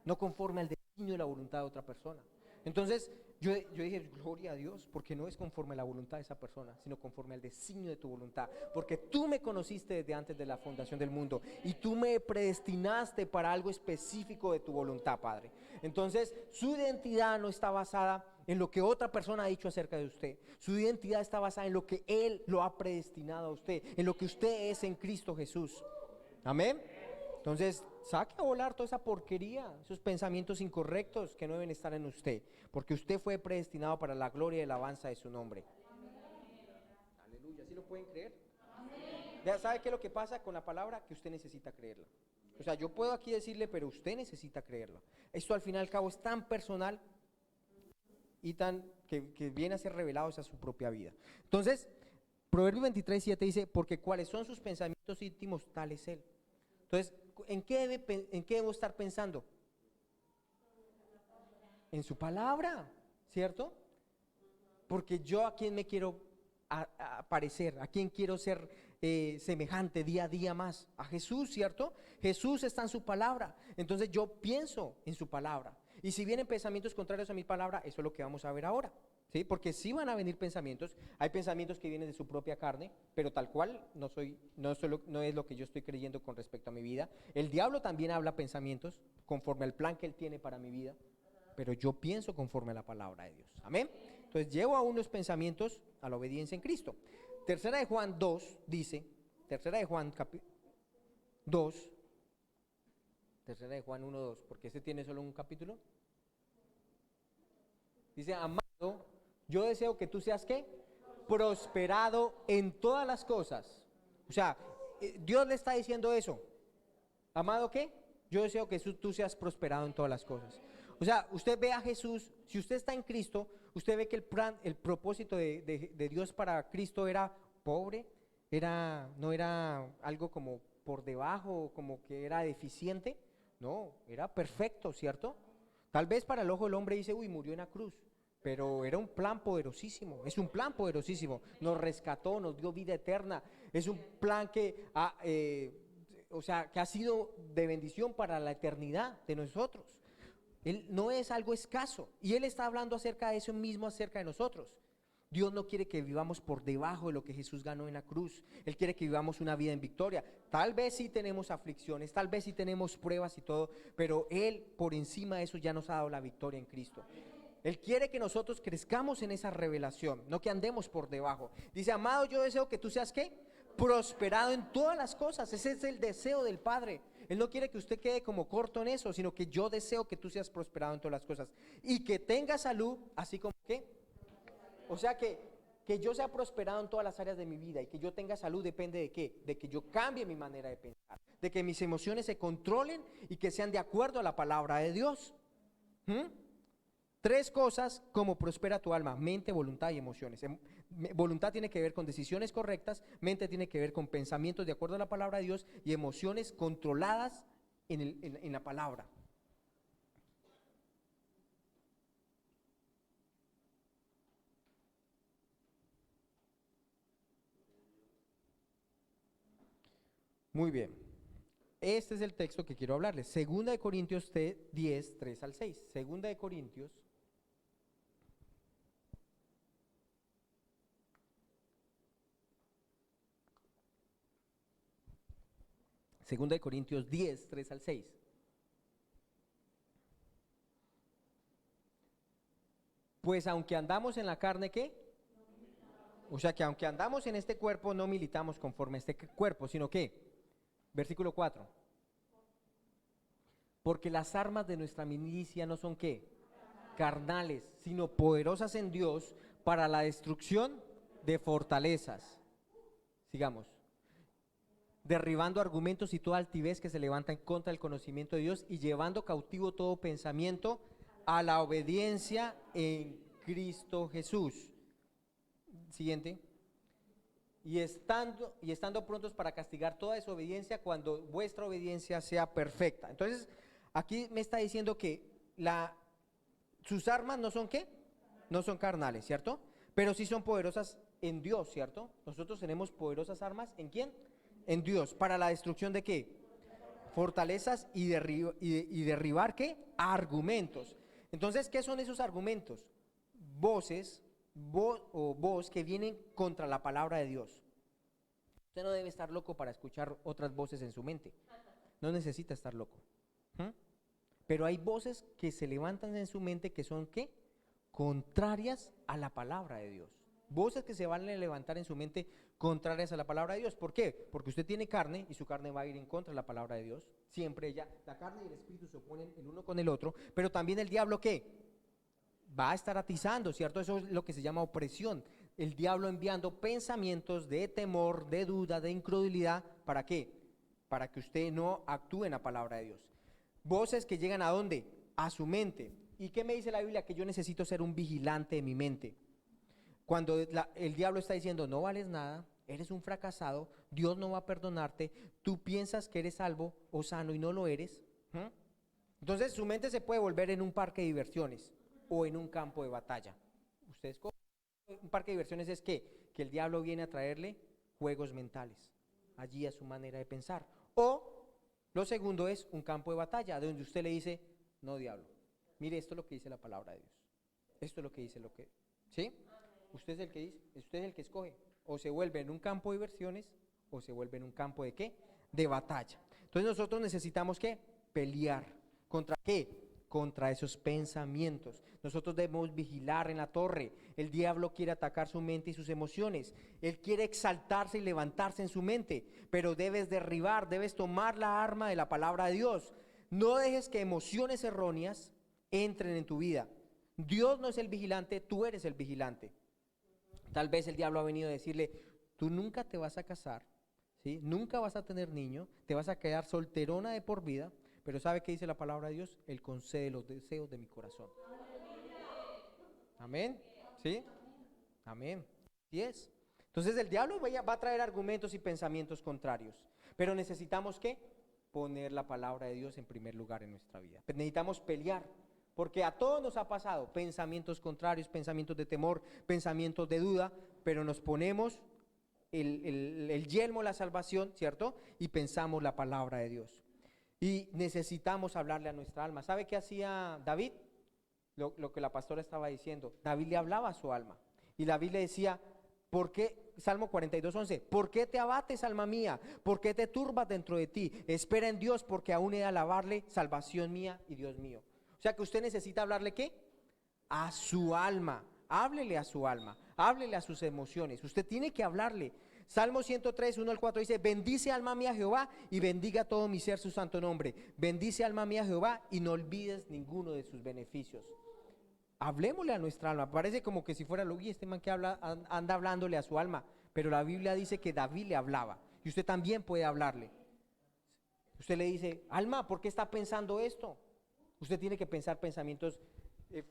no conforme al designio de la voluntad de otra persona. Entonces yo dije, gloria a Dios, porque no es conforme a la voluntad de esa persona, sino conforme al designio de tu voluntad, porque tú me conociste desde antes de la fundación del mundo y tú me predestinaste para algo específico de tu voluntad, Padre. Entonces su identidad no está basada en lo que otra persona ha dicho acerca de usted. Su identidad está basada en lo que Él lo ha predestinado a usted, en lo que usted es en Cristo Jesús. Amén. Entonces, saque a volar toda esa porquería, esos pensamientos incorrectos que no deben estar en usted, porque usted fue predestinado para la gloria y la alabanza de su nombre. Aleluya, ¿sí lo pueden creer? Ya sabe qué es lo que pasa con la palabra, que usted necesita creerla. O sea, yo puedo aquí decirle, pero usted necesita creerla. Esto al fin y al cabo es tan personal y tan que viene a ser revelado a su propia vida. Entonces, Proverbios 23:7 dice, porque cuáles son sus pensamientos íntimos, tal es él. Entonces, ¿en qué debo estar pensando? En su palabra, ¿cierto? Porque yo a quién me quiero parecer, a quién quiero ser semejante día a día más, a Jesús, ¿cierto? Jesús está en su palabra, entonces yo pienso en su palabra. Y si vienen pensamientos contrarios a mi palabra, eso es lo que vamos a ver ahora. ¿Sí? Porque sí van a venir pensamientos, hay pensamientos que vienen de su propia carne, pero tal cual no es lo que yo estoy creyendo con respecto a mi vida. El diablo también habla pensamientos conforme al plan que él tiene para mi vida, pero yo pienso conforme a la palabra de Dios. Amén. Entonces llevo a unos pensamientos a la obediencia en Cristo. Tercera de Juan 2 dice, tercera de Juan 2, Tercera de Juan 1:2, porque ese tiene solo un capítulo. Dice, amado, yo deseo que tú seas ¿qué? Prosperado en todas las cosas. O sea, Dios le está diciendo eso. Amado, ¿qué? Yo deseo que tú seas prosperado en todas las cosas. O sea, usted ve a Jesús, si usted está en Cristo, usted ve que el propósito de Dios para Cristo era pobre, no era algo como por debajo, como que era deficiente, no, era perfecto, ¿cierto? Tal vez para el ojo del hombre dice, uy, murió en la cruz, pero era un plan poderosísimo, es un plan poderosísimo, nos rescató, nos dio vida eterna, es un plan que que ha sido de bendición para la eternidad de nosotros. Él no es algo escaso y Él está hablando acerca de eso mismo, acerca de nosotros. Dios no quiere que vivamos por debajo de lo que Jesús ganó en la cruz. Él quiere que vivamos una vida en victoria. Tal vez sí tenemos aflicciones, tal vez sí tenemos pruebas y todo, pero Él por encima de eso ya nos ha dado la victoria en Cristo. Él quiere que nosotros crezcamos en esa revelación, no que andemos por debajo. Dice, amado, yo deseo que tú seas ¿qué? Prosperado en todas las cosas. Ese es el deseo del Padre. Él no quiere que usted quede como corto en eso, sino que yo deseo que tú seas prosperado en todas las cosas y que tengas salud, así como que, o sea que yo sea prosperado en todas las áreas de mi vida y que yo tenga salud depende de qué, de que yo cambie mi manera de pensar, de que mis emociones se controlen y que sean de acuerdo a la palabra de Dios. 3 cosas como prospera tu alma: mente, voluntad y emociones. Voluntad tiene que ver con decisiones correctas, mente tiene que ver con pensamientos de acuerdo a la palabra de Dios y emociones controladas en la palabra. Muy bien, este es el texto que quiero hablarles. Segunda de Corintios 10, 3 al 6. Segunda de Corintios 10, 3 al 6. Pues aunque andamos en la carne, ¿qué? O sea que aunque andamos en este cuerpo, no militamos conforme a este cuerpo, sino que, versículo 4. Porque las armas de nuestra milicia no son ¿qué? Carnales, sino poderosas en Dios para la destrucción de fortalezas. Sigamos. Derribando argumentos y toda altivez que se levanta en contra del conocimiento de Dios y llevando cautivo todo pensamiento a la obediencia en Cristo Jesús. Siguiente. Y estando prontos para castigar toda desobediencia cuando vuestra obediencia sea perfecta. Entonces, aquí me está diciendo que sus armas no son ¿qué? No son carnales, ¿cierto? Pero sí son poderosas en Dios, ¿cierto? Nosotros tenemos poderosas armas, ¿en quién? En Dios. ¿Para la destrucción de qué? Fortalezas y derribar ¿qué? Argumentos. Entonces, ¿qué son esos argumentos? Voz que vienen contra la palabra de Dios. Usted no debe estar loco para escuchar otras voces en su mente. No necesita estar loco. Pero hay voces que se levantan en su mente que son ¿qué? Contrarias a la palabra de Dios. Voces que se van a levantar en su mente contrarias a la palabra de Dios. ¿Por qué? Porque usted tiene carne y su carne va a ir en contra de la palabra de Dios. Siempre la carne y el espíritu se oponen el uno con el otro. Pero también el diablo ¿qué? Va a estar atizando, ¿cierto? Eso es lo que se llama opresión. El diablo enviando pensamientos de temor, de duda, de incredulidad. ¿Para qué? Para que usted no actúe en la palabra de Dios. Voces que llegan ¿a dónde? A su mente. ¿Y qué me dice la Biblia? Que yo necesito ser un vigilante de mi mente. Cuando el diablo está diciendo, no vales nada, eres un fracasado, Dios no va a perdonarte, tú piensas que eres salvo o sano y no lo eres. Entonces su mente se puede volver en un parque de diversiones o en un campo de batalla. Ustedes, un parque de diversiones es que el diablo viene a traerle juegos mentales allí a su manera de pensar. O lo segundo es un campo de batalla donde usted le dice, no diablo, mire, esto es lo que dice la palabra de Dios. Esto es lo que dice ¿sí? Usted es el que dice, usted es el que escoge. O se vuelve en un campo de diversiones o se vuelve en un campo de ¿qué? De batalla. Entonces nosotros necesitamos ¿qué? Pelear. ¿Contra qué? Contra esos pensamientos. Nosotros debemos vigilar en la torre. El diablo quiere atacar su mente y sus emociones. Él quiere exaltarse y levantarse en su mente, pero debes derribar, debes tomar la arma de la palabra de Dios. No dejes que emociones erróneas entren en tu vida. Dios no es el vigilante, tú eres el vigilante. Tal vez el diablo ha venido a decirle, tú nunca te vas a casar, ¿sí? Nunca vas a tener niño, te vas a quedar solterona de por vida, pero ¿sabe qué dice la palabra de Dios? Él concede los deseos de mi corazón. Amén, ¿sí? Amén, así es. Entonces el diablo va a traer argumentos y pensamientos contrarios, pero necesitamos ¿qué? Poner la palabra de Dios en primer lugar en nuestra vida. Necesitamos pelear, porque a todos nos ha pasado pensamientos contrarios, pensamientos de temor, pensamientos de duda, pero nos ponemos el yelmo, la salvación, ¿cierto? Y pensamos la palabra de Dios. Y necesitamos hablarle a nuestra alma. ¿Sabe qué hacía David? Lo que la pastora estaba diciendo. David le hablaba a su alma. Y David le decía, ¿por qué? Salmo 42:11, ¿por qué te abates, alma mía? ¿Por qué te turbas dentro de ti? Espera en Dios, porque aún he de alabarle, salvación mía y Dios mío. O sea que usted necesita hablarle ¿qué? A su alma. Háblele a su alma, háblele a sus emociones. Usted tiene que hablarle. Salmo 103:1-4 dice, bendice alma mía Jehová y bendiga todo mi ser su santo nombre. Bendice alma mía Jehová y no olvides ninguno de sus beneficios. Hablemosle a nuestra alma. Parece como que si fuera este man que anda hablándole a su alma, pero la Biblia dice que David le hablaba y usted también puede hablarle. Usted le dice, alma, ¿por qué está pensando esto? Usted tiene que pensar pensamientos.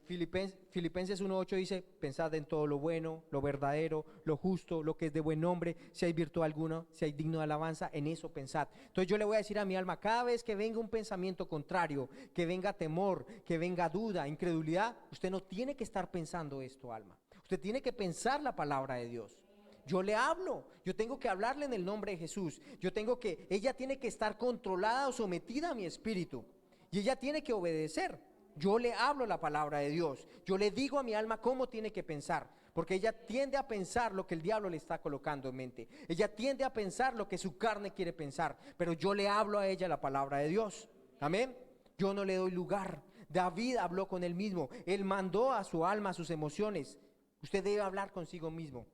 Filipenses 1:8 dice, pensad en todo lo bueno, lo verdadero, lo justo, lo que es de buen nombre, si hay virtud alguna, si hay digno de alabanza, en eso pensad. Entonces yo le voy a decir a mi alma, cada vez que venga un pensamiento contrario, que venga temor, que venga duda, incredulidad, usted no tiene que estar pensando esto, alma. Usted tiene que pensar la palabra de Dios. Yo le hablo, yo tengo que hablarle en el nombre de Jesús. Ella tiene que estar controlada o sometida a mi espíritu. Y ella tiene que obedecer. Yo le hablo la palabra de Dios. Yo le digo a mi alma cómo tiene que pensar. Porque ella tiende a pensar lo que el diablo le está colocando en mente. Ella tiende a pensar lo que su carne quiere pensar. Pero yo le hablo a ella la palabra de Dios. Amén. Yo no le doy lugar. David habló con él mismo. Él mandó a su alma, a sus emociones. Usted debe hablar consigo mismo.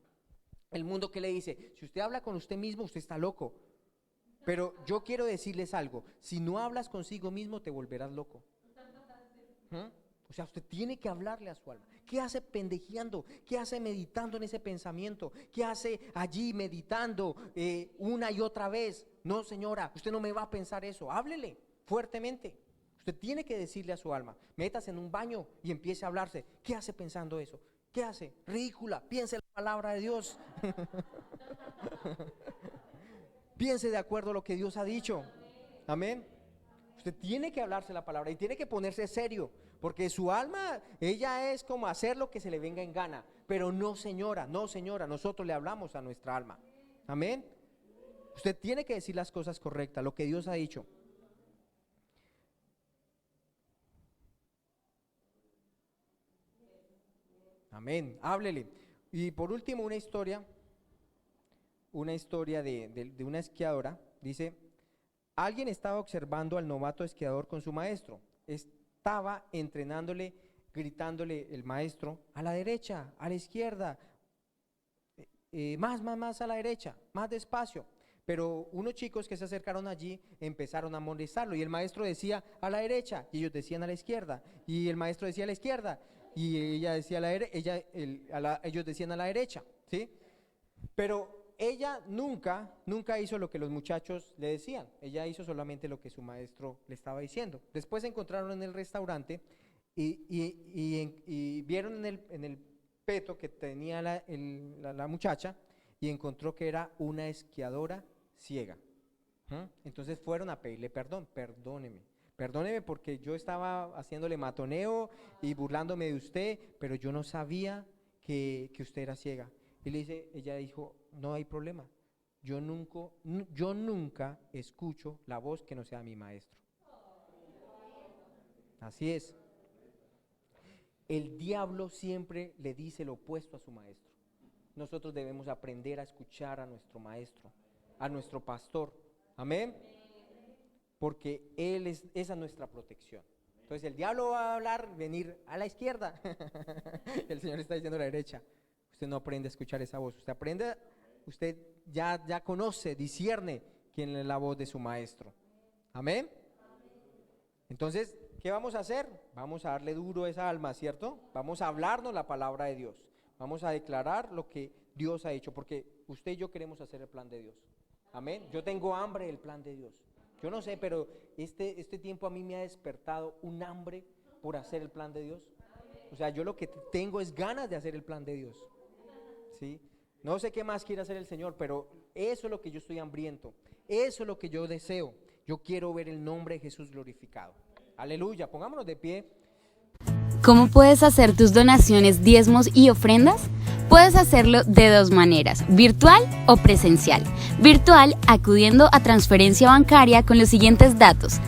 El mundo que le dice, si usted habla con usted mismo, usted está loco. Pero yo quiero decirles algo, si no hablas consigo mismo, te volverás loco. O sea, usted tiene que hablarle a su alma. ¿Qué hace pendejeando? ¿Qué hace meditando en ese pensamiento? ¿Qué hace allí meditando una y otra vez? No, señora, usted no me va a pensar eso. Háblele fuertemente. Usted tiene que decirle a su alma, métase en un baño y empiece a hablarse. ¿Qué hace pensando eso? ¿Qué hace? Ridícula, piense la palabra de Dios. Piense de acuerdo a lo que Dios ha dicho. Amén. Usted tiene que hablarse la palabra y tiene que ponerse serio, porque su alma, ella es como hacer lo que se le venga en gana, pero no señora, nosotros le hablamos a nuestra alma. Amén. Usted tiene que decir las cosas correctas, lo que Dios ha dicho. Amén, háblele. Y por último una historia de una esquiadora. Dice, alguien estaba observando al novato esquiador con su maestro. Estaba entrenándole, gritándole el maestro, a la derecha, a la izquierda, más a la derecha, más despacio. Pero unos chicos que se acercaron allí empezaron a molestarlo y el maestro decía a la derecha y ellos decían a la izquierda y el maestro decía a la izquierda y ella decía a la derecha, ellos decían a la derecha, ¿sí? Pero ella nunca hizo lo que los muchachos le decían. Ella hizo solamente lo que su maestro le estaba diciendo. Después se encontraron en el restaurante y vieron en el peto que tenía la muchacha y encontró que era una esquiadora ciega. Entonces fueron a pedirle perdón. Perdóneme porque yo estaba haciéndole matoneo y burlándome de usted, pero yo no sabía que usted era ciega. Y ella dijo, no hay problema, yo nunca escucho la voz que no sea mi maestro. Así es. El diablo siempre le dice lo opuesto a su maestro. Nosotros debemos aprender a escuchar a nuestro maestro, a nuestro pastor. Amén. Porque esa es nuestra protección. Entonces el diablo va a venir a la izquierda. El Señor está diciendo a la derecha. Usted no aprende a escuchar esa voz. Usted ya conoce, discierne quién es la voz de su maestro. Amén. Entonces, ¿qué vamos a hacer? Vamos a darle duro a esa alma, ¿cierto? Vamos a hablarnos la palabra de Dios. Vamos a declarar lo que Dios ha hecho, porque usted y yo queremos hacer el plan de Dios. Amén. Yo tengo hambre del plan de Dios. Yo no sé, pero este tiempo a mí me ha despertado un hambre por hacer el plan de Dios. O sea, yo lo que tengo es ganas de hacer el plan de Dios. ¿Sí? No sé qué más quiere hacer el Señor, pero eso es lo que yo estoy hambriento. Eso es lo que yo deseo. Yo quiero ver el nombre de Jesús glorificado. Aleluya, pongámonos de pie. ¿Cómo puedes hacer tus donaciones, diezmos y ofrendas? Puedes hacerlo de dos maneras, virtual o presencial. Virtual, acudiendo a transferencia bancaria con los siguientes datos.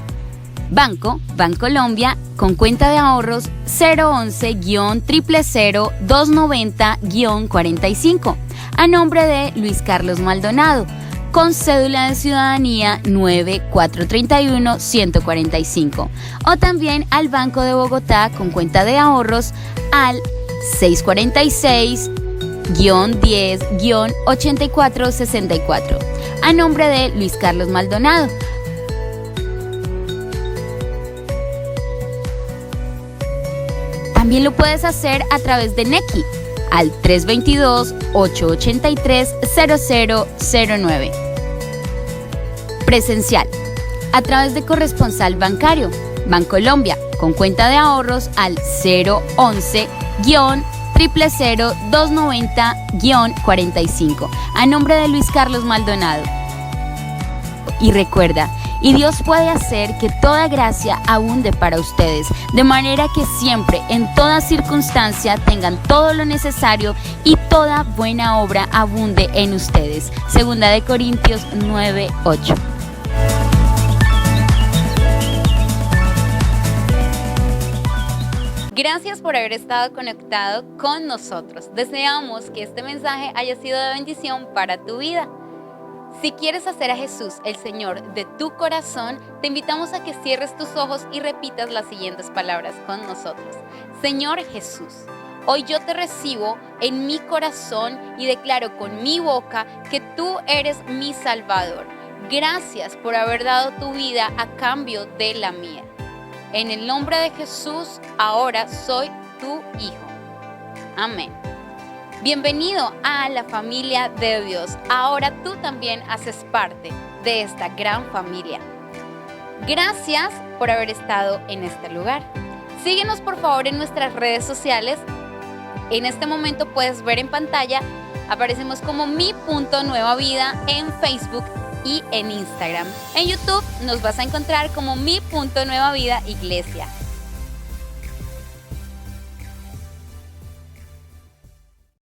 Banco, Bancolombia, con cuenta de ahorros 011-000-290-45, a nombre de Luis Carlos Maldonado, con cédula de ciudadanía 9431-145, o también al Banco de Bogotá, con cuenta de ahorros al 646-10-8464, a nombre de Luis Carlos Maldonado. También lo puedes hacer a través de Nequi al 322-883-0009. Presencial, a través de corresponsal bancario, Bancolombia, con cuenta de ahorros al 011-000-290-45, a nombre de Luis Carlos Maldonado. Y recuerda, y Dios puede hacer que toda gracia abunde para ustedes, de manera que siempre, en toda circunstancia, tengan todo lo necesario y toda buena obra abunde en ustedes. Segunda de Corintios 9:8. Gracias por haber estado conectado con nosotros. Deseamos que este mensaje haya sido de bendición para tu vida. Si quieres hacer a Jesús el Señor de tu corazón, te invitamos a que cierres tus ojos y repitas las siguientes palabras con nosotros. Señor Jesús, hoy yo te recibo en mi corazón y declaro con mi boca que tú eres mi Salvador. Gracias por haber dado tu vida a cambio de la mía. En el nombre de Jesús, ahora soy tu hijo. Amén. Bienvenido a la familia de Dios. Ahora tú también haces parte de esta gran familia. Gracias por haber estado en este lugar. Síguenos por favor en nuestras redes sociales. En este momento puedes ver en pantalla, aparecemos como mi.nuevavida en Facebook y en Instagram. En YouTube nos vas a encontrar como mi.nuevavida iglesia.